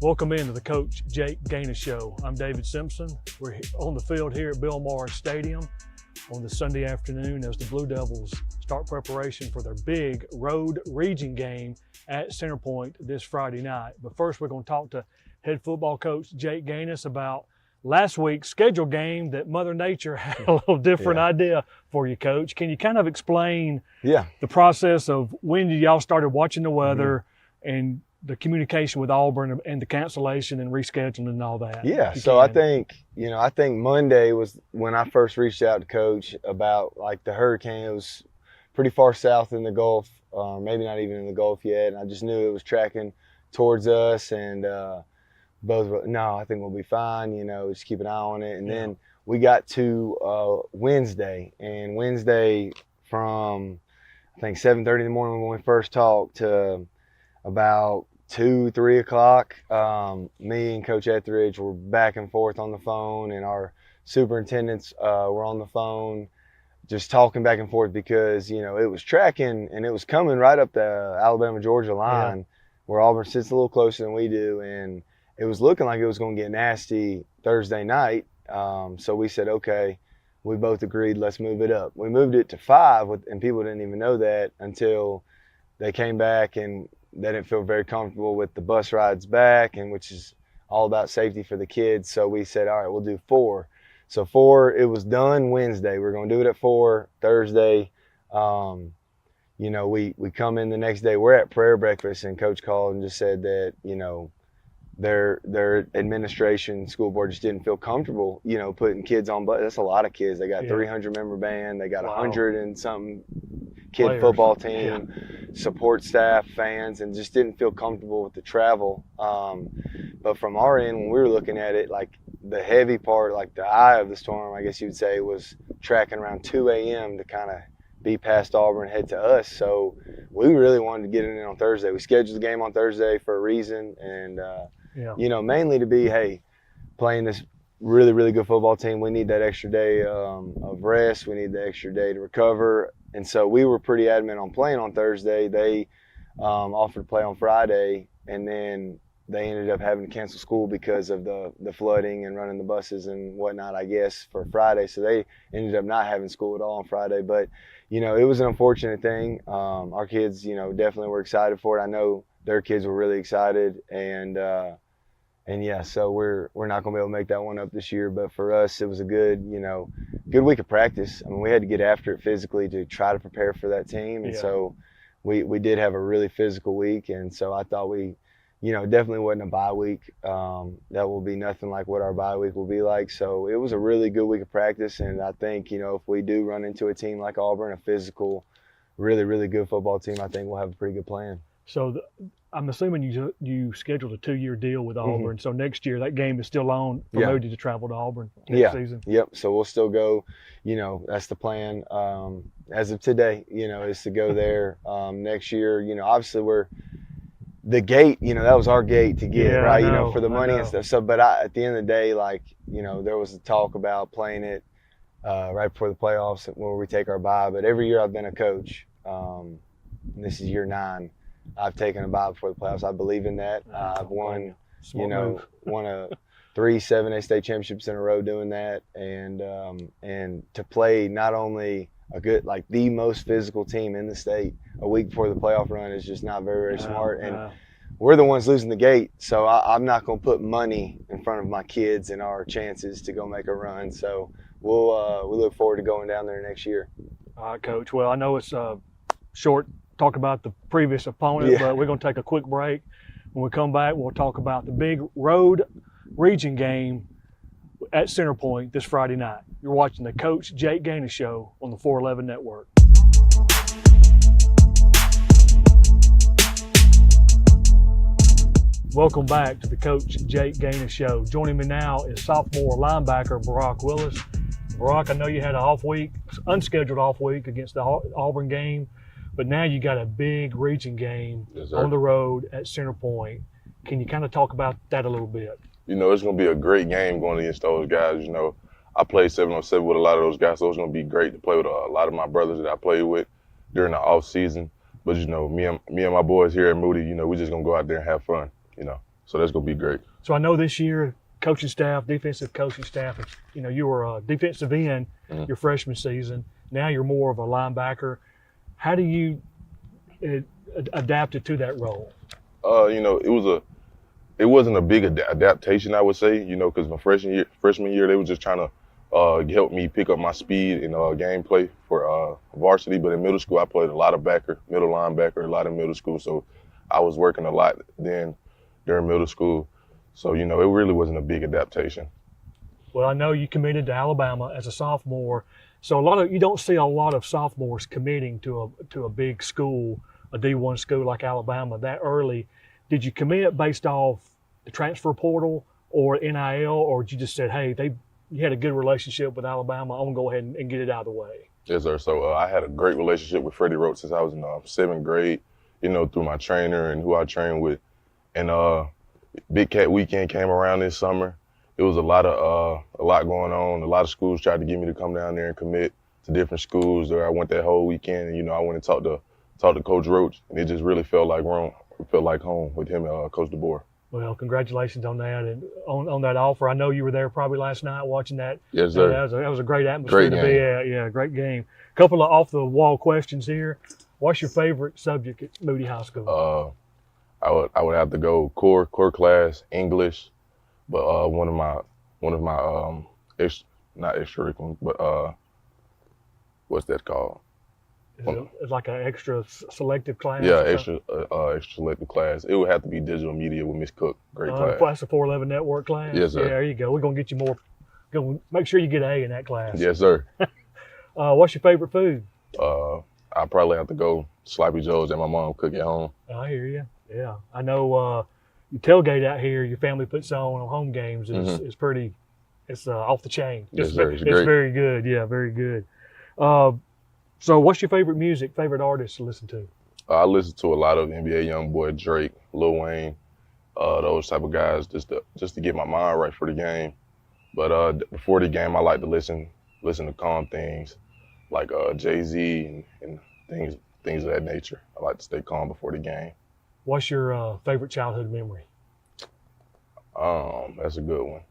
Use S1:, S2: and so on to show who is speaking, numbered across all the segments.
S1: Welcome into the Coach Jake Gaines Show. I'm David Simpson. We're on the field here at Bill Morris Stadium on the Sunday afternoon as the Blue Devils start preparation for their big road region game at Centerpoint this Friday night. But first, we're going to talk to head football coach Jake Gaines about last week's scheduled game that Mother Nature had a little different idea for you, Coach. Can you kind of explain the process of when y'all started watching the weather and the communication with Auburn and the cancellation and rescheduling and all that?
S2: Yeah, so I think Monday was when I first reached out to Coach about like the hurricane. It was pretty far south in the Gulf, maybe not even in the Gulf yet. And I just knew it was tracking towards us, and both were, no, I think we'll be fine, just keep an eye on it. And then we got to Wednesday, and Wednesday from I think 7:30 in the morning when we first talked to about 2-3 o'clock, me and Coach Etheridge were back and forth on the phone, and our superintendents were on the phone just talking back and forth because, it was tracking and it was coming right up the Alabama-Georgia line where Auburn sits a little closer than we do, and it was looking like it was going to get nasty Thursday night. So we said, okay, we both agreed, let's move it up. We moved it to 5, and people didn't even know that until they came back and they didn't feel very comfortable with the bus rides back, and which is all about safety for the kids. So we said, all right, we'll do 4. So 4, it was done Wednesday. We're going to do it at 4 Thursday. We come in the next day. We're at prayer breakfast, and Coach called and just said that, their administration, school board just didn't feel comfortable, putting kids on. But that's a lot of kids. They got 300-member band. They got 100 and something kid
S1: players.
S2: Football team, support staff, fans, and just didn't feel comfortable with the travel. But from our end, when we were looking at it, like the heavy part, like the eye of the storm, I guess you would say, was tracking around 2 a.m. to kind of be past Auburn, head to us. So we really wanted to get it in on Thursday. We scheduled the game on Thursday for a reason, and mainly to be, playing this really, really good football team. We need that extra day of rest. We need the extra day to recover. And so we were pretty adamant on playing on Thursday. They offered to play on Friday, and then they ended up having to cancel school because of the flooding and running the buses and whatnot, I guess, for Friday. So they ended up not having school at all on Friday. But, it was an unfortunate thing. Our kids, definitely were excited for it. I know their kids were really excited. So we're not going to be able to make that one up this year. But for us, it was a good week of practice. I mean, we had to get after it physically to try to prepare for that team. And so we did have a really physical week. And so I thought we, definitely wasn't a bye week. That will be nothing like what our bye week will be like. So it was a really good week of practice. And I think, if we do run into a team like Auburn, a physical, really, really good football team, I think we'll have a pretty good plan.
S1: So I'm assuming you scheduled a 2-year deal with Auburn. So next year that game is still on for Moody to travel to Auburn next season.
S2: Yep. So we'll still go. That's the plan as of today. Is to go there next year. Obviously we're the gate. That was our gate to get right. For the money and stuff. So, but at the end of the day, there was a talk about playing it right before the playoffs where we take our bye. But every year I've been a coach, and this is year 9. I've taken a bye before the playoffs. I believe in that. I've won, won 3 7A state championships in a row doing that, and to play not only a good, the most physical team in the state a week before the playoff run is just not very, very smart. And we're the ones losing the gate, so I'm not going to put money in front of my kids and our chances to go make a run. So we look forward to going down there next year.
S1: All right, Coach. Well, I know it's short. Talk about the previous opponent, but we're going to take a quick break. When we come back, we'll talk about the big road region game at Centerpoint this Friday night. You're watching the Coach Jake Gaines Show on the 411 Network. Welcome back to the Coach Jake Gaines Show. Joining me now is sophomore linebacker Brock Willis. Brock, I know you had an unscheduled off week against the Auburn game. But now you got a big region game on the road at Centerpoint. Can you kind of talk about that a little bit?
S3: It's going to be a great game going against those guys. I played 7-on-7 with a lot of those guys, so it's going to be great to play with a lot of my brothers that I played with during the off season. But me and my boys here at Moody, we're just going to go out there and have fun. So that's gonna be great.
S1: So I know this year, coaching staff, defensive coaching staff, you were a defensive end your freshman season. Now you're more of a linebacker. How do you adapt it to that role?
S3: It wasn't a big adaptation, I would say, because my freshman year, they were just trying to help me pick up my speed and gameplay for varsity. But in middle school, I played a lot of middle linebacker, a lot in middle school. So I was working a lot then during middle school. So, it really wasn't a big adaptation.
S1: Well, I know you committed to Alabama as a sophomore. So you don't see a lot of sophomores committing to a big school, a D1 school like Alabama that early. Did you commit based off the transfer portal or NIL, or did you just said, hey, you had a good relationship with Alabama, I'm gonna go ahead and get it out of the way?
S3: Yes, sir. So I had a great relationship with Freddie Roach since I was in 7th grade, through my trainer and who I trained with. And Big Cat Weekend came around this summer. It was a lot going on. A lot of schools tried to get me to come down there and commit to different schools. There, I went that whole weekend, and I went and talked to Coach Roach, and it just really felt like home with him and Coach DeBoer.
S1: Well, congratulations on that and on that offer. I know you were there probably last night watching that.
S3: Yes, sir.
S1: That was a great atmosphere to be at. Yeah, great game. A couple of off the wall questions here. What's your favorite subject at Moody High School?
S3: I would have to go core class, English, but one of my not extracurricular, but what's that called?
S1: It's like an extra selective class?
S3: Yeah, extra selective class. It would have to be digital media with Miss Cook. Great class.
S1: That's a 411 network class?
S3: Yes, sir.
S1: Yeah, there you go. We're going to get you more. Going to make sure you get an A in that class.
S3: Yes, sir.
S1: What's your favorite food?
S3: I probably have to go Sloppy Joe's that my mom cook at home.
S1: I hear you. Yeah. I know you tailgate out here, your family puts on home games. It's pretty, it's off the chain.
S3: Yes, sir. It's
S1: great. Very good. Yeah, very good. So what's your favorite music, favorite artist to listen to?
S3: I listen to a lot of NBA YoungBoy, Drake, Lil Wayne, those type of guys just to get my mind right for the game. But before the game, I like to listen to calm things like Jay-Z and things of that nature. I like to stay calm before the game.
S1: What's your favorite childhood memory?
S3: That's a good one.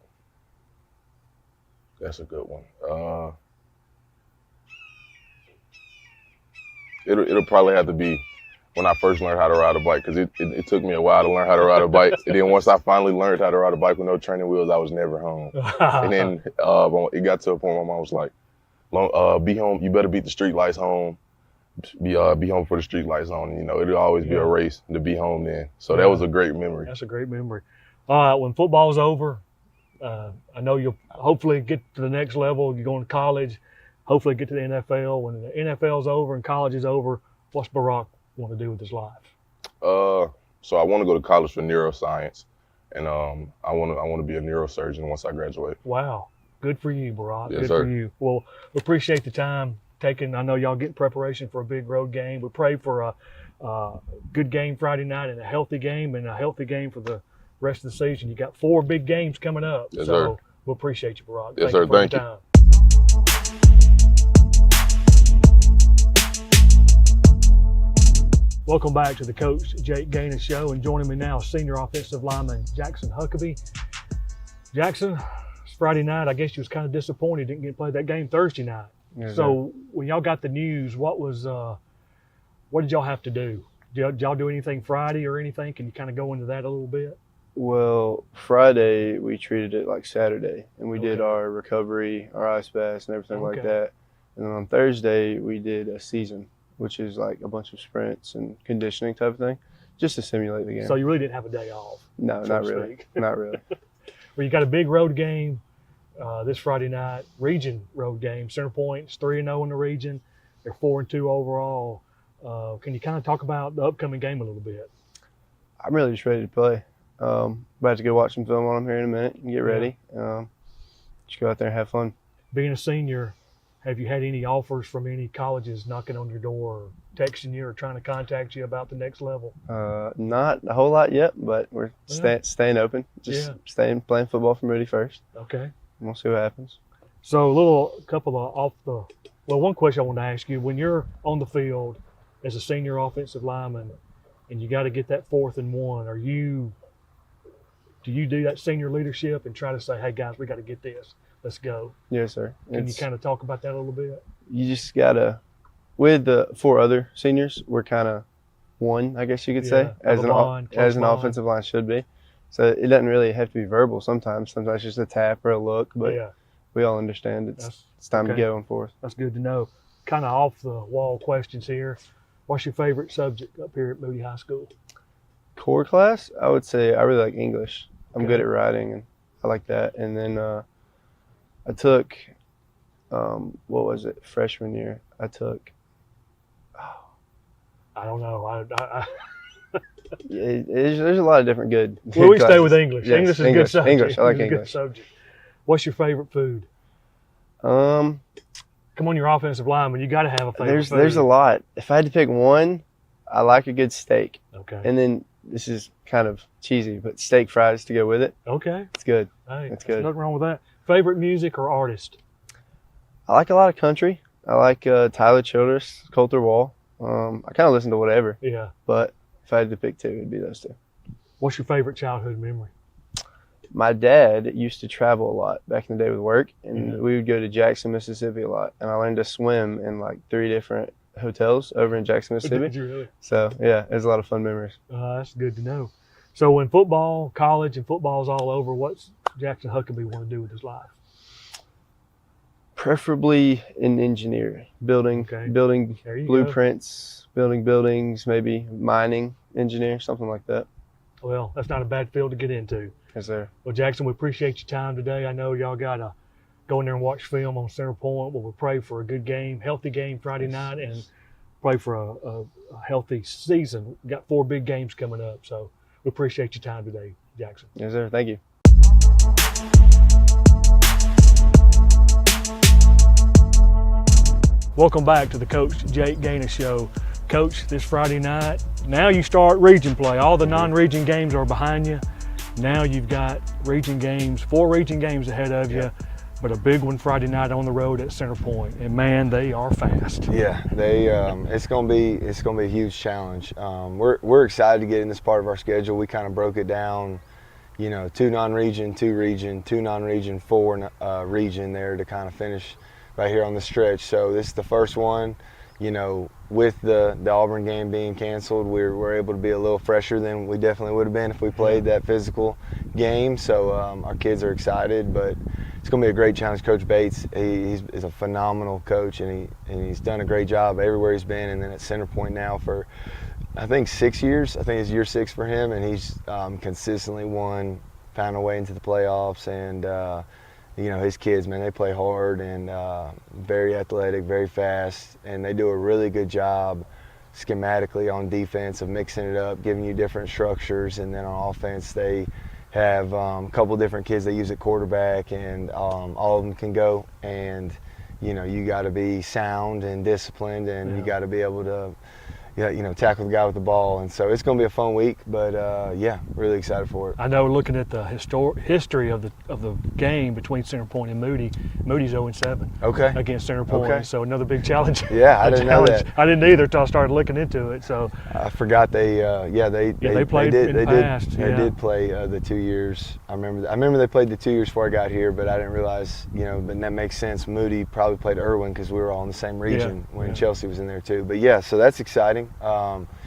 S3: It'll probably have to be when I first learned how to ride a bike, because it took me a while to learn how to ride a bike. And then once I finally learned how to ride a bike with no training wheels, I was never home. And then it got to a point where my mom was like, be home, you better beat the street lights home. Be home for the street lights on. It'll always be a race to be home then. So that was a great memory.
S1: That's a great memory. All right, when football's over, I know you'll hopefully get to the next level. You're going to college, hopefully get to the NFL. When the NFL's over and college is over, what's Barack want to do with his life?
S3: So I want to go to college for neuroscience, and I want to be a neurosurgeon once I graduate.
S1: Wow, good for you, Barack.
S3: Yes,
S1: good
S3: sir.
S1: for you. Well, we appreciate the time taken. I know y'all get preparation for a big road game. We pray for a good game Friday night and a healthy game for the rest of the season. You got 4 big games coming up.
S3: Yes,
S1: so
S3: sir.
S1: we appreciate you, Barack.
S3: Yes, sir. Thank you.
S1: Time. Welcome back to the Coach Jake Gainer Show, and joining me now, senior offensive lineman Jackson Huckabee. Jackson, it's Friday night. I guess you was kind of disappointed didn't get to play that game Thursday night.
S2: Yes,
S1: So when y'all got the news, what did y'all have to do? Did y'all do anything Friday or anything? Can you kind of go into that a little bit?
S4: Well, Friday we treated it like Saturday, and we did our recovery, our ice baths, and everything like that. And then on Thursday we did a season, which is like a bunch of sprints and conditioning type of thing, just to simulate the game.
S1: So you really didn't have a day off?
S4: No, not really. Not really.
S1: Well, you got a big road game this Friday night, region road game. Center Point's 3-0 in the region. They're 4-2 overall. Can you kind of talk about the upcoming game a little bit?
S4: I'm really just ready to play. About to go watch some film on them here in a minute and get ready. Just go out there and have fun.
S1: Being a senior, have you had any offers from any colleges knocking on your door or texting you or trying to contact you about the next level?
S4: Not a whole lot yet, but we're staying open. Just playing football for Moody first.
S1: Okay.
S4: And we'll see what happens.
S1: So one question I want to ask you, when you're on the field as a senior offensive lineman and you got to get that 4th and 1, are you Do you do that senior leadership and try to say, hey, guys, we got to get this. Let's go.
S4: Yes, sir.
S1: Can you kind of talk about that a little bit?
S4: You just got to, with the 4 other seniors, we're kind of one, I guess you could say, as an offensive line should be. So it doesn't really have to be verbal sometimes. Sometimes just a tap or a look, but we all understand it's time to get on forth.
S1: That's good to know. Kind of off the wall questions here. What's your favorite subject up here at Moody High School?
S4: Core class, I would say I really like English. I'm good at writing, and I like that. And then I took, what was it, freshman year? I took,
S1: I don't know.
S4: There's a lot of different good
S1: Well, we
S4: classes.
S1: stay with English.
S4: Yes,
S1: English is a good subject.
S4: English, I like
S1: English.
S4: English.
S1: Good subject. What's your favorite food?
S4: Um,
S1: Come on, your offensive lineman. You got to have a favorite food.
S4: There's a lot. If I had to pick one, I like a good steak.
S1: Okay.
S4: And then this is kind of cheesy, but steak fries to go with it.
S1: Okay.
S4: It's good.
S1: Hey,
S4: it's good.
S1: Nothing wrong with that. Favorite music or artist?
S4: I like a lot of country. I like Tyler Childers, Colter Wall. I kind of listen to whatever.
S1: Yeah.
S4: But if I had to pick 2, it'd be those 2.
S1: What's your favorite childhood memory?
S4: My dad used to travel a lot back in the day with work, and we would go to Jackson, Mississippi a lot. And I learned to swim in like 3 different hotels over in Jackson, Mississippi.
S1: Did you really?
S4: So, yeah, there's a lot of fun memories.
S1: That's good to know. So when football, college, and football's all over, what's Jackson Huckabee want to do with his life?
S4: Preferably an engineer, building blueprints, building buildings, maybe mining engineer, something like that.
S1: Well, that's not a bad field to get into.
S4: Yes, sir.
S1: Well, Jackson, we appreciate your time today. I know y'all got to go in there and watch film on Center Point. Well, we pray for a good game, healthy game Friday night, and pray for a healthy season. We've got 4 big games coming up, so we appreciate your time today, Jackson.
S4: Yes, sir. Thank you.
S1: Welcome back to the Coach Jake Gainer Show. Coach, this Friday night, now you start region play. All the non-region games are behind you. Now you've got region games, 4 region games ahead of you, but a big one Friday night on the road at Center Point. And man, they are fast.
S2: Yeah, it's gonna be a huge challenge. We're excited to get in this part of our schedule. We kind of broke it down, 2 non-region, 2 region, 2 non-region, 4 region there to kind of finish right here on the stretch. So this is the first one. With the Auburn game being canceled, we're able to be a little fresher than we definitely would have been if we played that physical game. So our kids are excited, but it's going to be a great challenge. Coach Bates, he's a phenomenal coach, and he's done a great job everywhere he's been, and then at Center Point now for, I think, 6 years. I think it's year 6 for him, and he's consistently found a way into the playoffs, and his kids, man, they play hard and very athletic, very fast, and they do a really good job schematically on defense of mixing it up, giving you different structures, and then on offense they have a couple different kids they use at quarterback, and all of them can go, and you got to be sound and disciplined, and you got to be able to tackle the guy with the ball. And so it's going to be a fun week, but really excited for it.
S1: I know, looking at the history of the game between Center Point and Moody, Moody's 0-7 against Center Point.
S2: Okay.
S1: So another big challenge.
S2: Yeah, I didn't know that.
S1: I didn't either until I started looking into it. So
S2: I forgot they
S1: played in the past.
S2: They did play the 2 years. I remember they played the 2 years before I got here, but I didn't realize, but that makes sense. Moody probably played Irwin because we were all in the same region when Chelsea was in there too. But so that's exciting.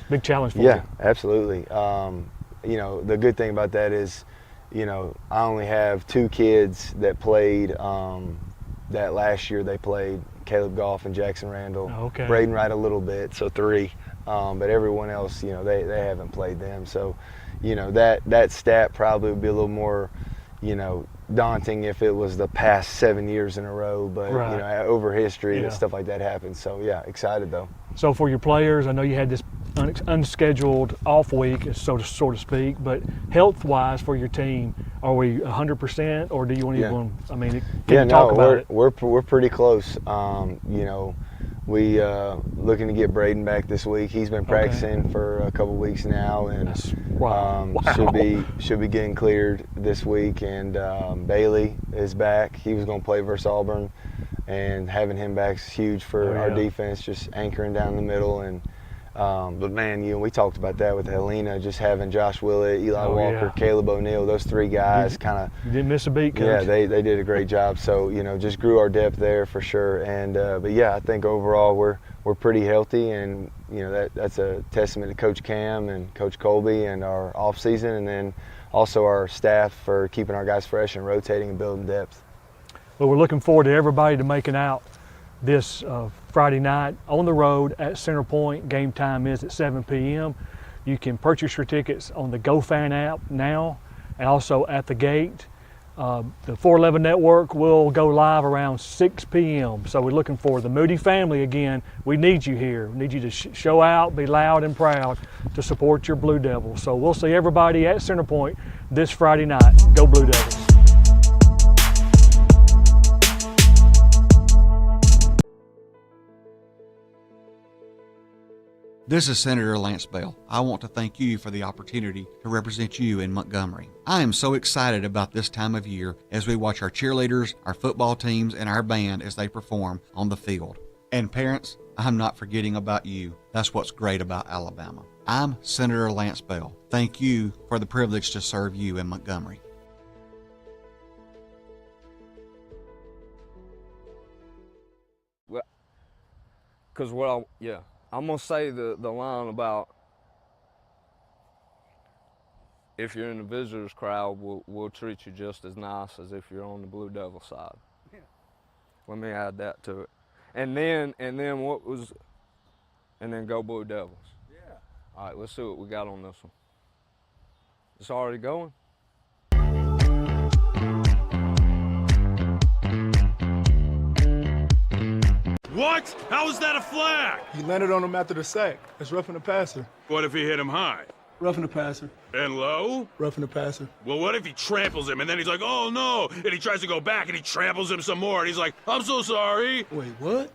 S1: Big challenge for you.
S2: Yeah, absolutely. The good thing about that is, I only have 2 kids that played that last year they played, Caleb Goff and Jackson Randall.
S1: Okay.
S2: Braden Wright a little bit, so 3. But everyone else, they haven't played them. So, that stat probably would be a little more, daunting if it was the past 7 years in a row. But, over history and stuff like that happens. So, excited though.
S1: So for your players, I know you had this unscheduled off week, so to speak, but health-wise for your team, are we 100%, or do you want to talk about it?
S2: We're pretty close. We looking to get Braden back this week. He's been practicing for a couple weeks now, and should be getting cleared this week. And Bailey is back. He was going to play versus Auburn, and having him back is huge for our defense, just anchoring down the middle. And But man, we talked about that with Helena, just having Josh Willett, Eli Walker, Caleb O'Neill, those three guys kind of.
S1: You didn't miss a beat, Coach.
S2: Yeah, they did a great job. So just grew our depth there for sure. And but yeah, I think overall we're pretty healthy, and that's a testament to Coach Cam and Coach Colby and our off season, and then also our staff for keeping our guys fresh and rotating and building depth.
S1: Well, we're looking forward to everybody to making out this Friday night on the road at Center Point. Game time is at 7 p.m. You can purchase your tickets on the GoFan app now and also at the gate. The 411 network will go live around 6 p.m. So we're looking for the Moody family again. We need you here. We need you to show out, be loud and proud to support your Blue Devils. So we'll see everybody at Center Point this Friday night. Go Blue Devils.
S5: This is Senator Lance Bell. I want to thank you for the opportunity to represent you in Montgomery. I am so excited about this time of year as we watch our cheerleaders, our football teams, and our band as they perform on the field. And parents, I'm not forgetting about you. That's what's great about Alabama. I'm Senator Lance Bell. Thank you for the privilege to serve you in Montgomery.
S6: Well, because I'm going to say the line about if you're in the visitors crowd, we'll treat you just as nice as if you're on the Blue Devil side. Yeah. Let me add that to it. And then go Blue Devils. Yeah. All right, let's see what we got on this one. It's already going?
S7: What? How is that a flag?
S8: He landed on him after the sack. That's roughing the passer.
S7: What if he hit him high?
S8: Roughing the passer.
S7: And low?
S8: Roughing the passer.
S7: Well, what if he tramples him and then he's like, oh no, and he tries to go back and he tramples him some more and he's like, I'm so sorry.
S8: Wait, what?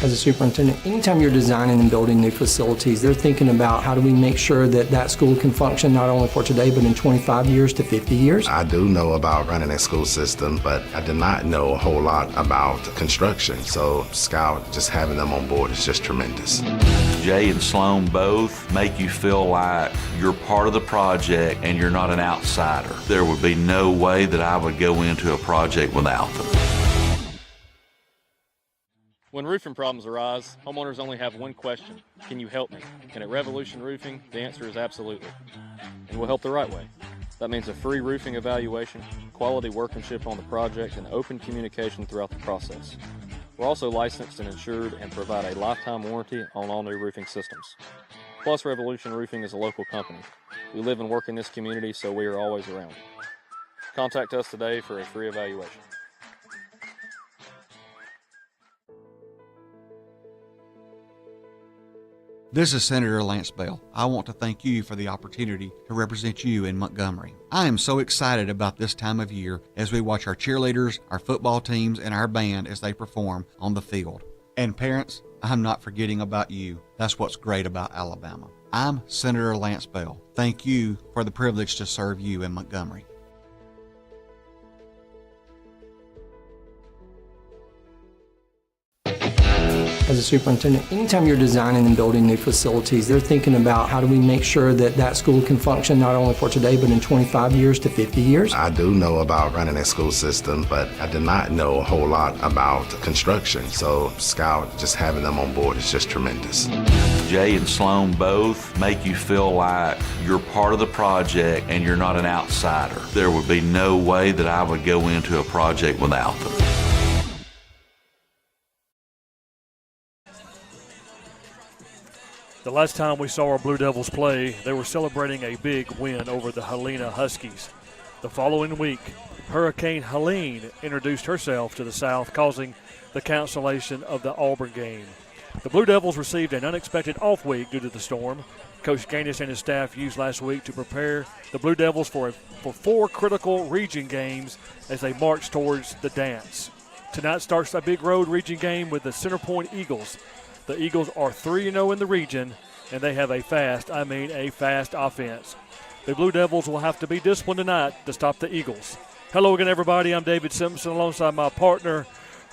S9: As a superintendent, anytime you're designing and building new facilities, they're thinking about how do we make sure that that school can function not only for today, but in 25 years to 50 years.
S10: I do know about running a school system, but I did not know a whole lot about construction. So Scout, just having them on board is just tremendous.
S11: Jay and Sloan both make you feel like you're part of the project and you're not an outsider. There would be no way that I would go into a project without them.
S12: When roofing problems arise, homeowners only have one question: can you help me? And at Revolution Roofing, the answer is absolutely. And we'll help the right way. That means a free roofing evaluation, quality workmanship on the project, and open communication throughout the process. We're also licensed and insured and provide a lifetime warranty on all new roofing systems. Plus, Revolution Roofing is a local company. We live and work in this community, so we are always around. Contact us today for a free evaluation.
S5: This is Senator Lance Bell. I want to thank you for the opportunity to represent you in Montgomery. I am so excited about this time of year as we watch our cheerleaders, our football teams, and our band as they perform on the field. And parents, I'm not forgetting about you. That's what's great about Alabama. I'm Senator Lance Bell. Thank you for the privilege to serve you in Montgomery.
S9: As a superintendent, anytime you're designing and building new facilities, they're thinking about how do we make sure that that school can function not only for today, but in 25 years to 50 years.
S10: I do know about running a school system, but I did not know a whole lot about construction. So Scout, just having them on board is just tremendous.
S11: Jay and Sloan both make you feel like you're part of the project and you're not an outsider. There would be no way that I would go into a project without them.
S1: The last time we saw our Blue Devils play, they were celebrating a big win over the Helena Huskies. The following week, Hurricane Helene introduced herself to the South, causing the cancellation of the Auburn game. The Blue Devils received an unexpected off week due to the storm. Coach Gaines and his staff used last week to prepare the Blue Devils for 4 critical region games as they march towards the dance. Tonight starts a big road region game with the Center Point Eagles. The Eagles are 3-0 in the region, and they have a fast offense. The Blue Devils will have to be disciplined tonight to stop the Eagles. Hello again, everybody. I'm David Simpson alongside my partner,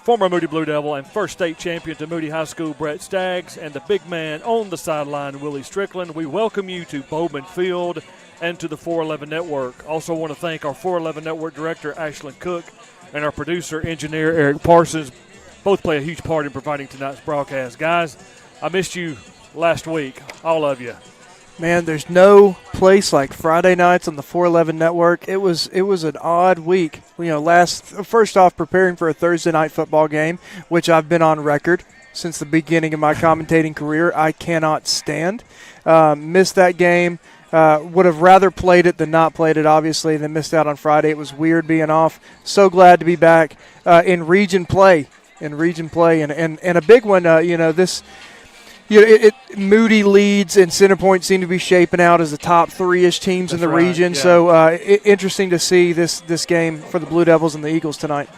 S1: former Moody Blue Devil and first state champion to Moody High School, Brett Staggs, and the big man on the sideline, Willie Strickland. We welcome you to Bowman Field and to the 411 Network. Also want to thank our 411 Network director, Ashlyn Cook, and our producer, engineer, Eric Parsons. Both play a huge part in providing tonight's broadcast. Guys, I missed you last week, all of you.
S13: Man, there's no place like Friday nights on the 411 Network. It was an odd week. First off, preparing for a Thursday night football game, which I've been on record since the beginning of my commentating career. I cannot stand. Missed that game. Would have rather played it than not played it, obviously, than missed out on Friday. It was weird being off. So glad to be back in region play. And a big one, Moody leads and Centerpoint seem to be shaping out as the top three-ish teams in the region. Yeah. So interesting to see this game for the Blue Devils and the Eagles tonight.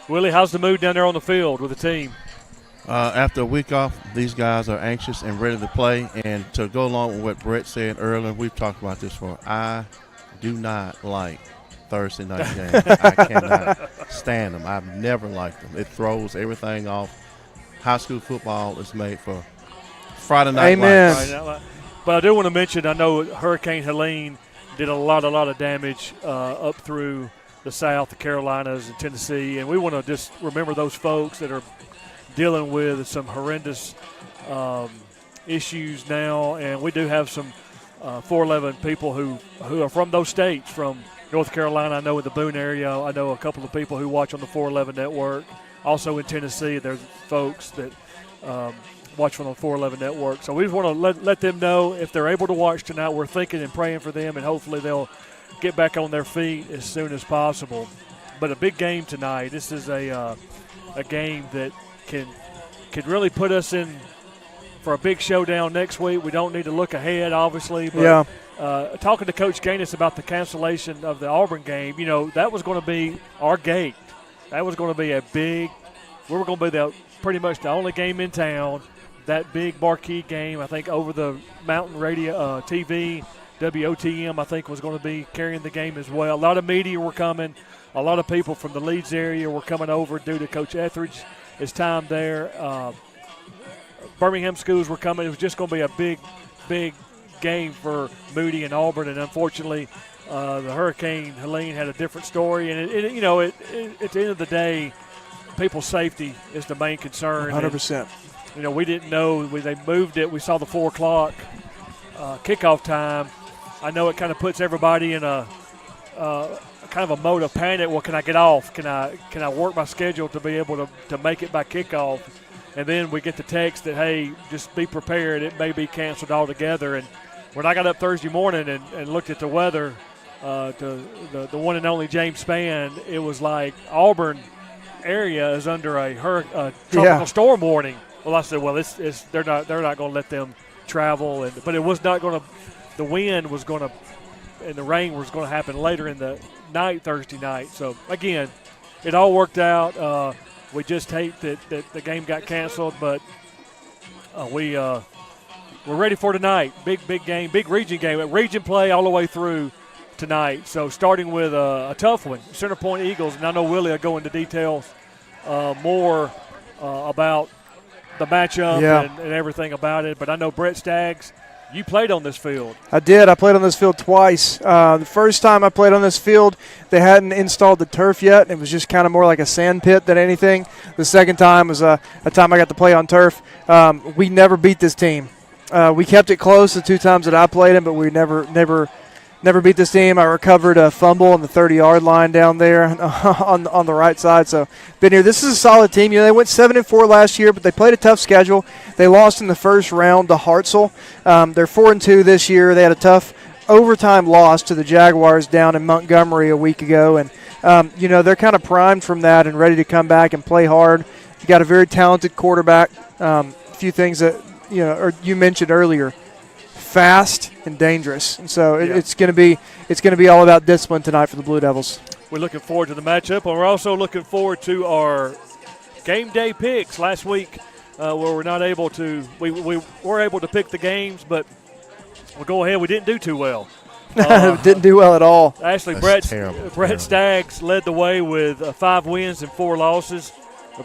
S1: Willie, how's the mood down there on the field with the team?
S14: After a week off, these guys are anxious and ready to play. And to go along with what Brett said earlier, we've talked about this before. I do not like Thursday night games. I cannot stand them. I've never liked them. It throws everything off. High school football is made for Friday night.
S13: Amen.
S1: But I do want to mention, I know Hurricane Helene did a lot of damage up through the South, the Carolinas, and Tennessee. And we want to just remember those folks that are dealing with some horrendous issues now. And we do have some 411 people who are from those states, from North Carolina. I know in the Boone area, I know a couple of people who watch on the 411 Network. Also in Tennessee, there's folks that watch on the 411 Network. So we just want to let them know if they're able to watch tonight. We're thinking and praying for them, and hopefully they'll get back on their feet as soon as possible. But a big game tonight. This is a game that can really put us in for a big showdown next week. We don't need to look ahead, obviously. But,
S13: yeah.
S1: Talking to Coach Gaines about the cancellation of the Auburn game, that was going to be our gate. That was going to be we were going to be pretty much the only game in town. That big marquee game, I think, over the Mountain Radio TV, WOTM, I think, was going to be carrying the game as well. A lot of media were coming. A lot of people from the Leeds area were coming over due to Coach Etheridge's time there. Birmingham schools were coming. It was just going to be a big game for Moody and Auburn, and unfortunately the Hurricane Helene had a different story. And, at the end of the day, people's safety is the main concern.
S13: 100%.
S1: And, we didn't know. They moved it. We saw the 4 o'clock kickoff time. I know it kind of puts everybody in a kind of a mode of panic. Well, can I get off? Can I work my schedule to be able to make it by kickoff? And then we get the text that, hey, just be prepared. It may be canceled altogether. And when I got up Thursday morning and looked at the weather, the one and only James Spann, it was like Auburn area is under a tropical storm warning. Well, I said, well, they're not going to let them travel, but it was not going to. The wind was going to, and the rain was going to happen later in the night, Thursday night. So again, it all worked out. We just hate that the game got canceled, but we're ready for tonight. Big game, big region game. Region play all the way through tonight. So starting with a tough one, Centerpoint Eagles, and I know Willie will go into details more about the matchup and everything about it. But I know Brett Staggs, you played on this field.
S13: I did. I played on this field twice. The first time I played on this field, they hadn't installed the turf yet. It was just kind of more like a sand pit than anything. The second time was a time I got to play on turf. We never beat this team. We kept it close the 2 times that I played them, but we never beat this team. I recovered a fumble on the 30-yard line down there on the right side. So been here. This is a solid team. They went 7-4 last year, but they played a tough schedule. They lost in the first round to Hartselle. They're 4-2 this year. They had a tough overtime loss to the Jaguars down in Montgomery a week ago, and they're kind of primed from that and ready to come back and play hard. You got a very talented quarterback. A few things that you mentioned earlier. Fast and dangerous, and so it's going to be all about discipline tonight for the Blue Devils.
S1: We're looking forward to the matchup, and we're also looking forward to our game day picks. Last week, where we're not able to, we were able to pick the games, but we'll go ahead. We didn't do too well.
S13: Didn't do well at all.
S1: Actually, Brett Staggs led the way with 5 wins and 4 losses.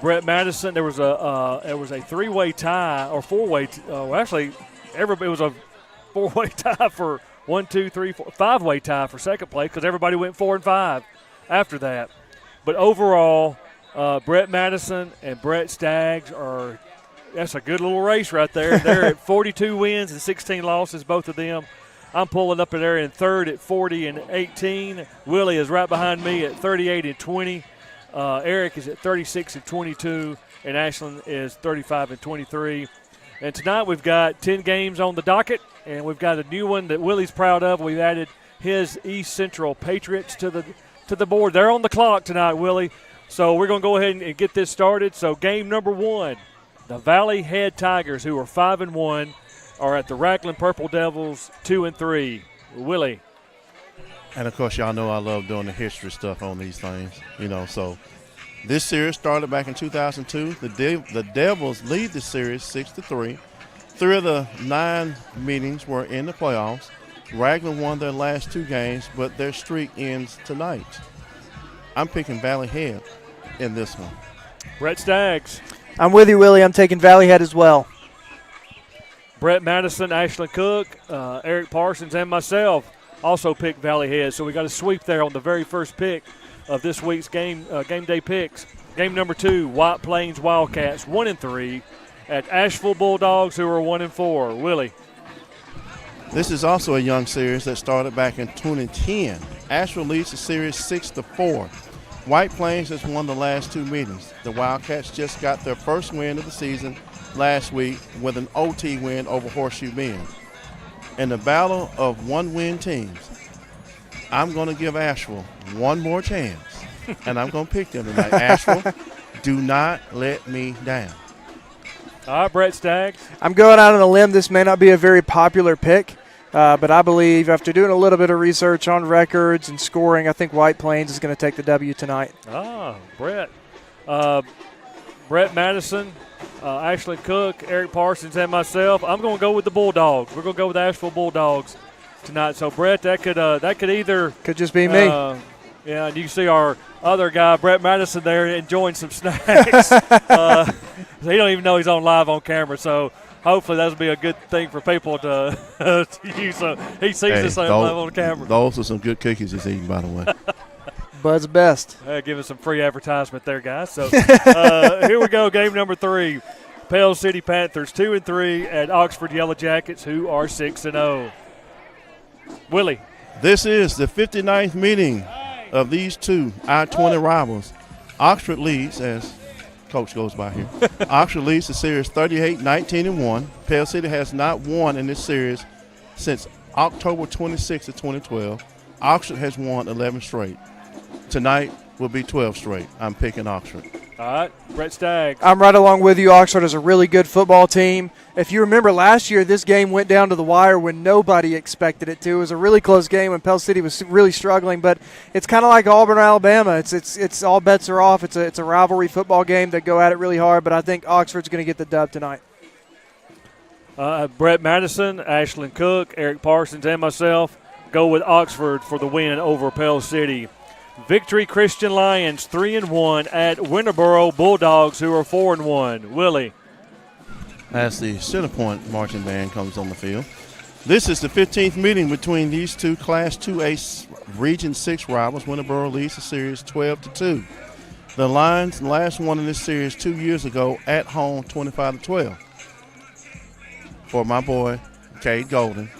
S1: Brett Madison. There was a three-way tie or four-way. It was a four-way tie for 5-way tie for second place because everybody went 4 and 5 after that. But overall, Brett Madison and Brett Staggs that's a good little race right there. They're at 42 wins and 16 losses, both of them. I'm pulling up in there in third at 40 and 18. Willie is right behind me at 38 and 20. Eric is at 36 and 22, and Ashland is 35 and 23. And tonight we've got 10 games on the docket, and we've got a new one that Willie's proud of. We've added his East Central Patriots to the board. They're on the clock tonight, Willie. So we're going to go ahead and get this started. So game number 1, the Valley Head Tigers, who are 5 and 1, are at the Ragland Purple Devils 2 and 3. Willie.
S14: And, of course, y'all know I love doing the history stuff on these things, So this series started back in 2002. The Devils lead the series 6-3. 3 of the 9 meetings were in the playoffs. Ragland won their last 2 games, but their streak ends tonight. I'm picking Valley Head in this one.
S1: Brett Staggs.
S13: I'm with you, Willie. I'm taking Valley Head as well.
S1: Brett Madison, Ashland Cook, Eric Parsons, and myself also picked Valley Head. So we got a sweep there on the very first pick of this week's game day picks. Game number 2, White Plains Wildcats 1 and 3 at Asheville Bulldogs, who are 1 and 4. Willie.
S14: This is also a young series that started back in 2010. Asheville leads the series 6-4. White Plains has won the last 2 meetings. The Wildcats just got their first win of the season last week with an OT win over Horseshoe Bend. In the battle of one-win teams, I'm going to give Asheville one more chance, and I'm going to pick them tonight. Asheville, do not let me down.
S1: All right, Brett Staggs.
S13: I'm going out on a limb. This may not be a very popular pick, but I believe after doing a little bit of research on records and scoring, I think White Plains is going to take the W tonight.
S1: Brett. Brett Madison, Ashland Cook, Eric Parsons, and myself. I'm going to go with the Bulldogs. We're going to go with the Asheville Bulldogs tonight. So, Brett, that could either –
S13: could just be me.
S1: Yeah, and you can see our other guy, Brett Madison, there enjoying some snacks. He don't even know he's on live on camera, so hopefully that'll be a good thing for people to use. So he sees us live on camera.
S14: Those are some good cookies he's eating, by the way.
S13: Bud's best.
S1: Give us some free advertisement there, guys. So here we go, game number 3. Pell City Panthers 2 and 3 at Oxford Yellow Jackets, who are 6 and 0. Willie.
S14: This is the 59th meeting of these two I-20 rivals. Oxford leads, as Coach goes by here. Oxford leads the series 38-19-1. Pell City has not won in this series since October 26 of 2012. Oxford has won 11 straight. Tonight will be 12 straight. I'm picking Oxford.
S1: All right, Brett Staggs.
S13: I'm right along with you. Oxford is a really good football team. If you remember last year, this game went down to the wire when nobody expected it to. It was a really close game when Pell City was really struggling, but it's kind of like Auburn, Alabama. It's all bets are off. It's a rivalry football game that go at it really hard, but I think Oxford's going to get the dub tonight.
S1: Brett Madison, Ashland Cook, Eric Parsons, and myself go with Oxford for the win over Pell City. Victory Christian Lions 3 and 1 at Winterboro Bulldogs, who are 4 and 1. Willie.
S14: As the Center Point marching band comes on the field. This is the 15th meeting between these two Class 2A Region 6 rivals. Winterboro leads the series 12-2. The Lions last won in this series 2 years ago at home 25-12. For my boy, Cade Golden,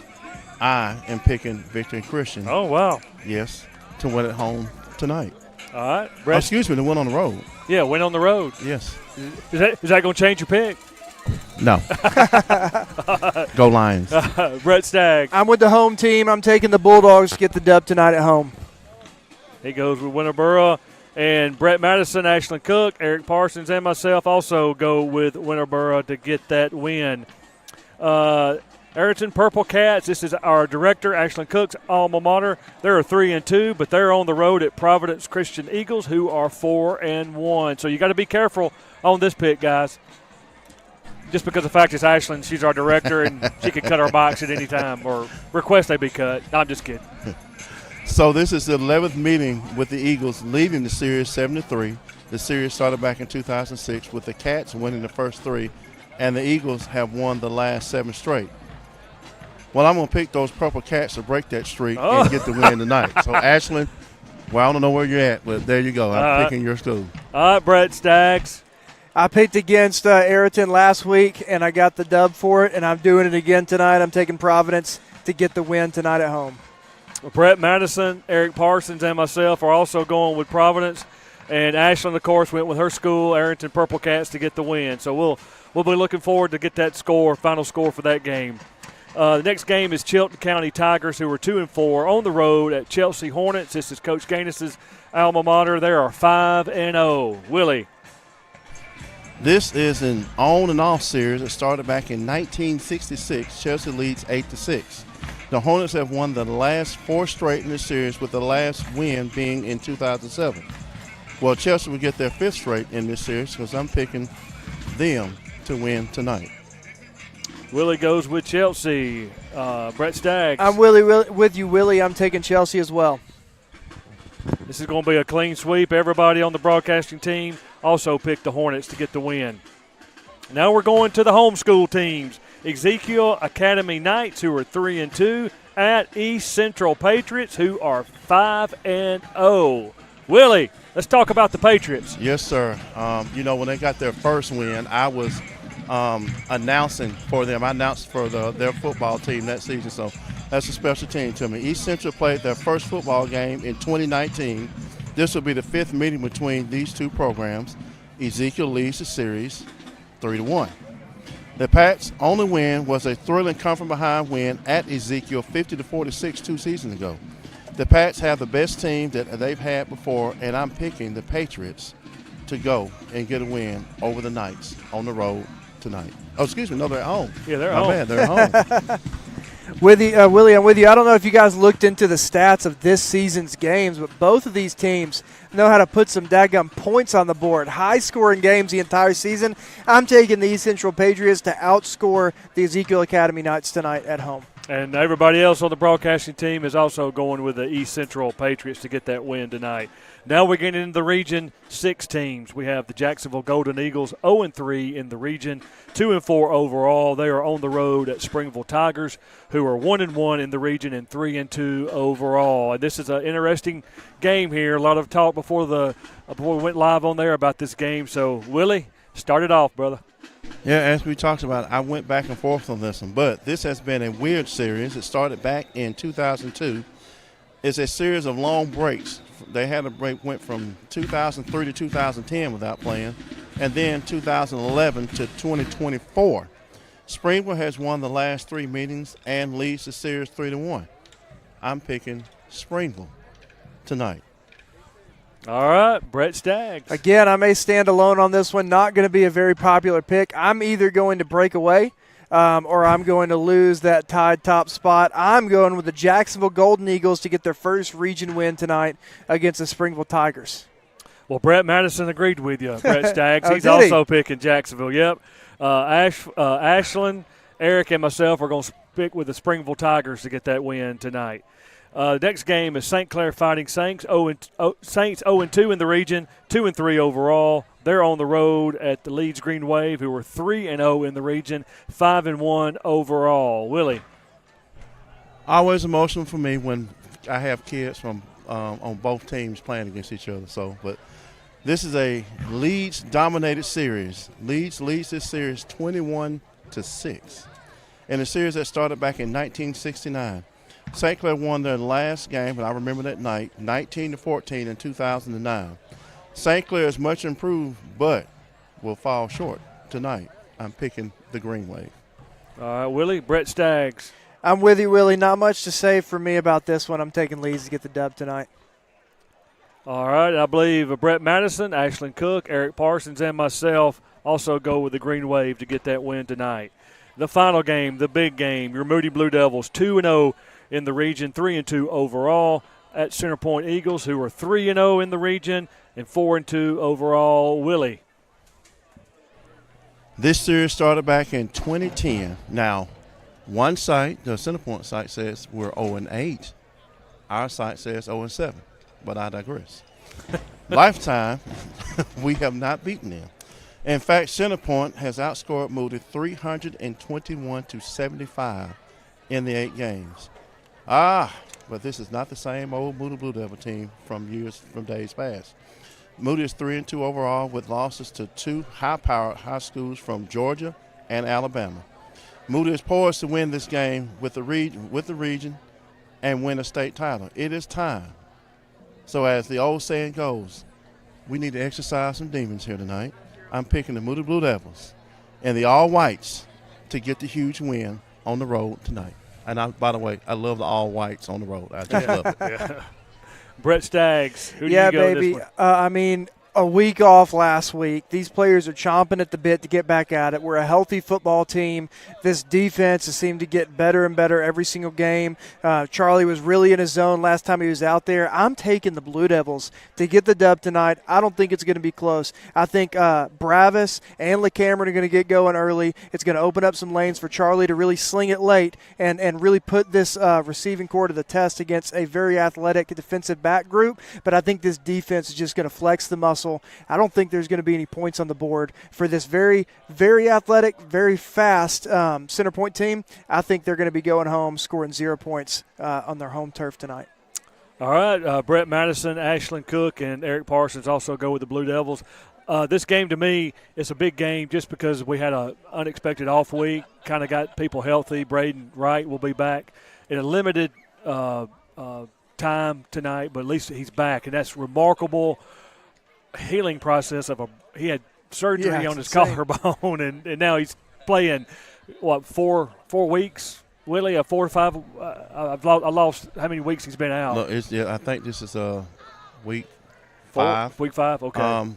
S14: I am picking Victory Christian.
S1: Oh, wow.
S14: Yes, to win at home tonight.
S1: All right. Brett.
S14: Excuse me, to win on the road.
S1: Yeah, win on the road.
S14: Yes.
S1: Is that going to change your pick?
S14: No. Go Lions.
S1: Brett Staggs.
S13: I'm with the home team. I'm taking the Bulldogs to get the dub tonight at home.
S1: He goes with Winterboro. And Brett Madison, Ashland Cook, Eric Parsons, and myself also go with Winterboro to get that win. Ayrton Purple Cats, this is our director, Ashland Cook's alma mater. They're 3 and 2, but they're on the road at Providence Christian Eagles, who are 4 and 1. So you got to be careful on this pick, guys. Just because the fact is Ashland, she's our director, and she can cut our box at any time or request they be cut. No, I'm just kidding.
S14: So this is the 11th meeting with the Eagles leading the series 7-3. The series started back in 2006 with the Cats winning the first 3, and the Eagles have won the last 7 straight. Well, I'm going to pick those Purple Cats to break that streak and get the win tonight. So, Ashland, well, I don't know where you're at, but there you go. I'm picking your school.
S1: All right, Brett Staggs.
S13: I picked against Ayrton last week, and I got the dub for it, and I'm doing it again tonight. I'm taking Providence to get the win tonight at home.
S1: Brett Madison, Eric Parsons, and myself are also going with Providence. And Ashland, of course, went with her school, Arrington Purple Cats, to get the win. So we'll be looking forward to get that final score for that game. The next game is Chilton County Tigers, who are 2-4 on the road at Chelsea Hornets. This is Coach Gaines's alma mater. They are 5-0. Willie.
S14: This is an on and off series that started back in 1966. Chelsea leads 8-6. The Hornets have won the last 4 straight in the series, with the last win being in 2007. Well, Chelsea will get their 5th straight in this series because I'm picking them to win tonight.
S1: Willie goes with Chelsea. Brett Staggs.
S13: I'm with you, Willie. I'm taking Chelsea as well.
S1: This is going to be a clean sweep. Everybody on the broadcasting team also picked the Hornets to get the win. Now we're going to the homeschool teams. Ezekiel Academy Knights, who are 3-2, at East Central Patriots, who are 5-0. Willie, let's talk about the Patriots.
S14: Yes, sir. When they got their first win, I was announcing for them. I announced for their football team that season, so that's a special team to me. East Central played their first football game in 2019. This will be the 5th meeting between these two programs. Ezekiel leads the series 3-1. The Pats' only win was a thrilling come-from-behind win at Ezekiel 50-46 2 seasons ago. The Pats have the best team that they've had before, and I'm picking the Patriots to go and get a win over the Knights on the road tonight. Oh, excuse me. No, they're at home.
S1: Yeah, they're at home.
S14: Man, they're at home.
S13: Willie, I'm with you. I don't know if you guys looked into the stats of this season's games, but both of these teams know how to put some daggum points on the board. High-scoring games the entire season. I'm taking the East Central Patriots to outscore the Ezekiel Academy Knights tonight at home.
S1: And everybody else on the broadcasting team is also going with the East Central Patriots to get that win tonight. Now we're getting into the Region 6 teams. We have the Jacksonville Golden Eagles, 0-3 in the region, 2-4 overall. They are on the road at Springville Tigers, who are 1-1 in the region and 3-2 overall. And this is an interesting game here. A lot of talk before we went live on there about this game. So, Willie, start it off, brother.
S14: Yeah, as we talked about, I went back and forth on this one, but this has been a weird series. It started back in 2002. It's a series of long breaks. They had a break, went from 2003 to 2010 without playing, and then 2011 to 2024. Springville has won the last 3 meetings and leads the series 3-1. I'm picking Springville tonight.
S1: All right, Brett Staggs.
S13: Again, I may stand alone on this one. Not going to be a very popular pick. I'm either going to break away or I'm going to lose that tied top spot. I'm going with the Jacksonville Golden Eagles to get their first region win tonight against the Springville Tigers.
S1: Well, Brett Madison agreed with you, Brett Staggs.
S13: Oh,
S1: He's
S13: did
S1: also
S13: he?
S1: picking Jacksonville. Yep. Ashland, Eric, and myself are going to pick with the Springville Tigers to get that win tonight. The next game is St. Clair Fighting Saints. Saints 0-2 in the region, 2-3 overall. They're on the road at the Leeds Green Wave, who are 3-0 in the region, 5-1 overall. Willie.
S14: Always emotional for me when I have kids from on both teams playing against each other. But this is a Leeds-dominated series. Leeds leads this series 21-6, in a series that started back in 1969. St. Clair won their last game, and I remember that night, 19-14 in 2009. St. Clair is much improved, but will fall short tonight. I'm picking the Green Wave.
S1: All right, Willie. Brett Staggs.
S13: I'm with you, Willie. Not much to say for me about this one. I'm taking Leeds to get the dub tonight.
S1: All right, I believe Brett Madison, Ashlyn Cook, Eric Parsons, and myself also go with the Green Wave to get that win tonight. The final game, the big game, your Moody Blue Devils, 2-0 in the region, 3-2 overall at Center Point Eagles, who are 3-0 in the region and 4-2 overall. Willie.
S14: This series started back in 2010. Now, one site, the Center Point site, says we're 0-8. Our site says 0-7, but I digress. lifetime, we have not beaten them. In fact, Center Point has outscored Moody 321-75 in the 8 games. But this is not the same old Moody Blue Devil team from days past. Moody is 3-2 overall with losses to 2 high-powered high schools from Georgia and Alabama. Moody is poised to win this game with the region and win a state title. It is time. So as the old saying goes, we need to exercise some demons here tonight. I'm picking the Moody Blue Devils and the All Whites to get the huge win on the road tonight. And by the way, I love the All Whites on the road. I just love it.
S1: Yeah. Brett Staggs, who do
S13: yeah,
S1: you go
S13: baby.
S1: this one?
S13: A week off last week. These players are chomping at the bit to get back at it. We're a healthy football team. This defense has seemed to get better and better every single game. Charlie was really in his zone last time he was out there. I'm taking the Blue Devils to get the dub tonight. I don't think it's going to be close. I think Bravis and LeCameron are going to get going early. It's going to open up some lanes for Charlie to really sling it late and really put this receiving core to the test against a very athletic defensive back group. But I think this defense is just going to flex the muscle. I don't think there's going to be any points on the board for this very, very athletic, very fast Center Point team. I think they're going to be going home scoring 0 points on their home turf tonight.
S1: All right, Brett Madison, Ashlyn Cook, and Eric Parsons also go with the Blue Devils. This game to me is a big game just because we had an unexpected off week, kind of got people healthy. Braden Wright will be back in a limited time tonight, but at least he's back, and that's remarkable healing process he had surgery on his collarbone and now he's playing 4 weeks, Willie, 4 or 5. I lost how many weeks he's been out.
S14: No, I think this is week 5.
S1: Week 5, okay.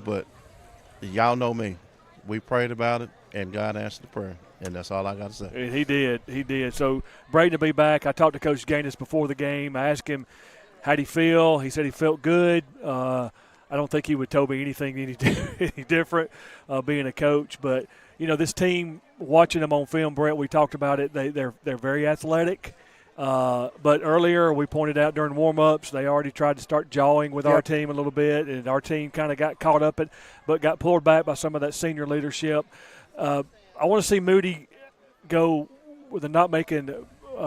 S14: But y'all know me. We prayed about it and God answered the prayer, and that's all I got to say.
S1: And he did. So Braden will be back. I talked to Coach Gaines before the game. I asked him how'd he feel. He said he felt good. I don't think he would tell me anything any different being a coach. But, this team, watching them on film, Brett, we talked about it, they're very athletic. But earlier we pointed out during warm-ups they already tried to start jawing with our team a little bit, and our team kind of got caught up but got pulled back by some of that senior leadership. I want to see Moody go with not making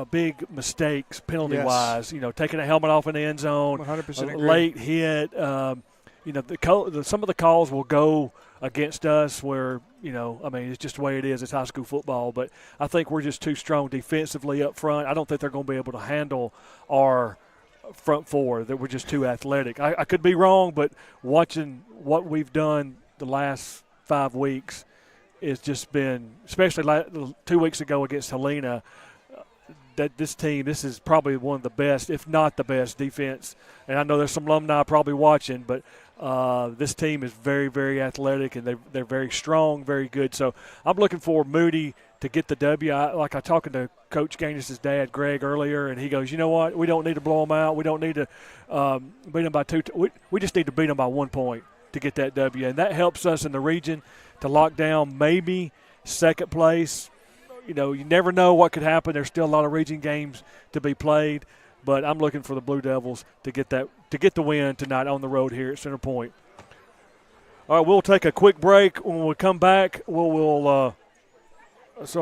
S1: big mistakes penalty-wise, taking a helmet off in the end zone,
S13: 100%
S1: a late hit. Some of the calls will go against us where, it's just the way it is. It's high school football. But I think we're just too strong defensively up front. I don't think they're going to be able to handle our front four, that we're just too athletic. I could be wrong, but watching what we've done the last 5 weeks, it's just been, especially 2 weeks ago against Helena, that this is probably one of the best, if not the best, defense. And I know there's some alumni probably watching, but this team is very, very athletic, and they're very strong, very good. So I'm looking for Moody to get the W. I talking to Coach Gaines' dad, Greg, earlier, and he goes, you know what, we don't need to blow them out. We don't need to beat them by 2. We just need to beat them by 1 point to get that W. And that helps us in the region to lock down maybe second place. You never know what could happen. There's still a lot of region games to be played, but I'm looking for the Blue Devils to get the win tonight on the road here at Center Point. All right, we'll take a quick break. When we come back, so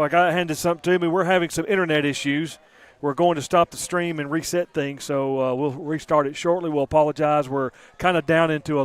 S1: I got handed something to me. We're having some internet issues. We're going to stop the stream and reset things, so we'll restart it shortly. We'll apologize. We're kind of down into a